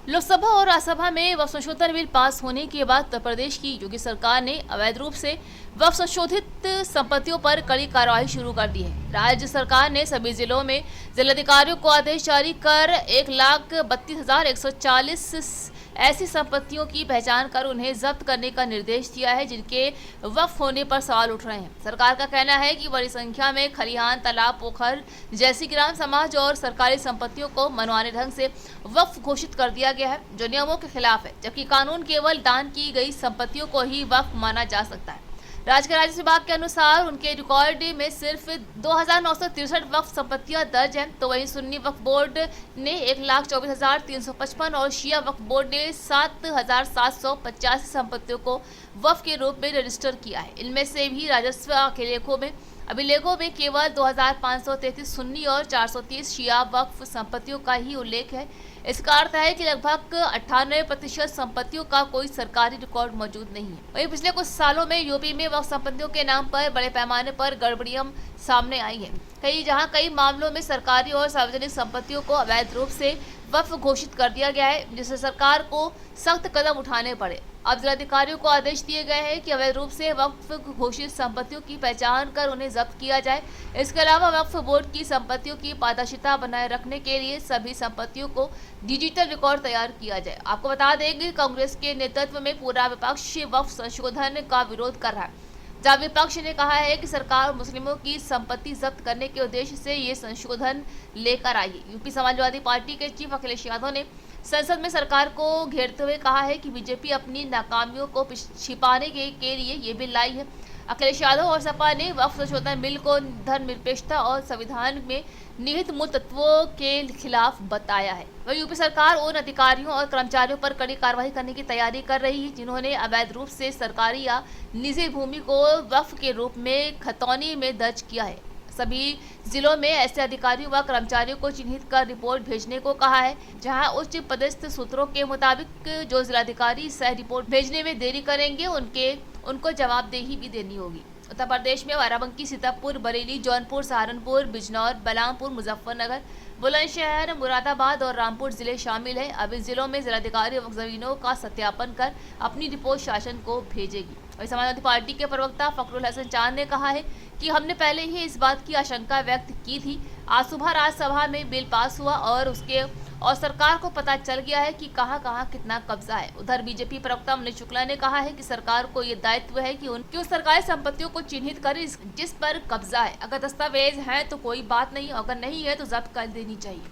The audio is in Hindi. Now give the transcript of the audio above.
लोकसभा और राज्यसभा में वक्फ संशोधन बिल पास होने के बाद उत्तर प्रदेश की योगी सरकार ने अवैध रूप से वक्फ संशोधित संपत्तियों पर कड़ी कार्रवाई शुरू कर दी है। राज्य सरकार ने सभी जिलों में जिलाधिकारियों को आदेश जारी कर 1,32,140 ऐसी संपत्तियों की पहचान कर उन्हें जब्त करने का निर्देश दिया है जिनके वक्फ होने पर सवाल उठ रहे हैं। सरकार का कहना है कि बड़ी संख्या में खलिहान, तालाब, पोखर जैसी ग्राम समाज और सरकारी संपत्तियों को मनमाने ढंग से वक्फ घोषित कर दिया गया है, जो नियमों के खिलाफ है, जबकि कानून केवल दान की गई संपत्तियों को ही वक्फ माना जा सकता है। राज्य के राजस्व विभाग के अनुसार उनके रिकॉर्ड में सिर्फ 2,963 वक्फ संपत्तियां दर्ज हैं, तो वहीं सुन्नी वक्फ बोर्ड ने 1,24,355 और शिया वक्फ बोर्ड ने 7,785 संपत्तियों को वक्फ के रूप में रजिस्टर किया है। इनमें से भी राजस्व अभिलेखों में केवल 2,533 सुन्नी और 430 शिया वक्फ संपत्तियों का ही उल्लेख है। इसका अर्थ है कि लगभग 98% संपत्तियों का कोई सरकारी रिकॉर्ड मौजूद नहीं है। वहीं पिछले कुछ सालों में यूपी में वक्फ संपत्तियों के नाम पर बड़े पैमाने पर गड़बड़ियां सामने आई हैं। कई मामलों में सरकारी और सार्वजनिक संपत्तियों को अवैध रूप से वक्फ घोषित कर दिया गया है, जिससे सरकार को सख्त कदम उठाने पड़े। अब जिलाधिकारियों को आदेश दिए गए हैं कि अवैध रूप से वक्फ घोषित संपत्तियों की पहचान कर उन्हें जब्त किया जाए। इसके अलावा वक्फ बोर्ड की संपत्तियों की पारदर्शिता बनाए रखने के लिए सभी संपत्तियों को डिजिटल रिकॉर्ड तैयार किया जाए। आपको बता दें कि कांग्रेस के नेतृत्व में पूरा विपक्ष वक्फ संशोधन का विरोध कर रहा है, जब विपक्ष ने कहा है कि सरकार मुस्लिमों की संपत्ति जब्त करने के उद्देश्य से ये संशोधन लेकर आई है। यूपी समाजवादी पार्टी के चीफ अखिलेश यादव ने संसद में सरकार को घेरते हुए कहा है कि बीजेपी अपनी नाकामियों को छिपाने के लिए ये बिल लाई है। अखिलेश यादव और सपा ने वक्फ संशोधन बिल को धर्मनिरपेक्षता और संविधान में निहित मूल तत्वों के खिलाफ बताया है। वह यूपी सरकार उन अधिकारियों और कर्मचारियों पर कड़ी कार्रवाई करने की तैयारी कर रही है जिन्होंने अवैध रूप से सरकारी या निजी भूमि को वक्फ के रूप में खतौनी में दर्ज किया है। सभी जिलों में ऐसे अधिकारियों व कर्मचारियों को चिन्हित कर रिपोर्ट भेजने को कहा है, जहां उच्च पदस्थ सूत्रों के मुताबिक जो जिलाधिकारी सह रिपोर्ट भेजने में देरी करेंगे उनको जवाबदेही भी देनी होगी। उत्तर प्रदेश में बाराबंकी, सीतापुर, बरेली, जौनपुर, सहारनपुर, बिजनौर, बलरामपुर, मुजफ्फरनगर, बुलंदशहर, मुरादाबाद और रामपुर जिले शामिल हैं। अब इस जिलों में जिलाधिकारी वक्फ जमीनों का सत्यापन कर अपनी रिपोर्ट शासन को भेजेगी। वहीं समाजवादी पार्टी के प्रवक्ता फखरुल हसन चांद ने कहा है कि हमने पहले ही इस बात की आशंका व्यक्त की थी। आज सुबह राज्यसभा में बिल पास हुआ और सरकार को पता चल गया है कि कहां कितना कब्जा है। उधर बीजेपी प्रवक्ता मनीष शुक्ला ने कहा है कि सरकार को ये दायित्व है कि उन सरकारी संपत्तियों को चिन्हित करे जिस पर कब्जा है। अगर दस्तावेज हैं तो कोई बात नहीं, अगर नहीं है तो जब्त कर देनी चाहिए।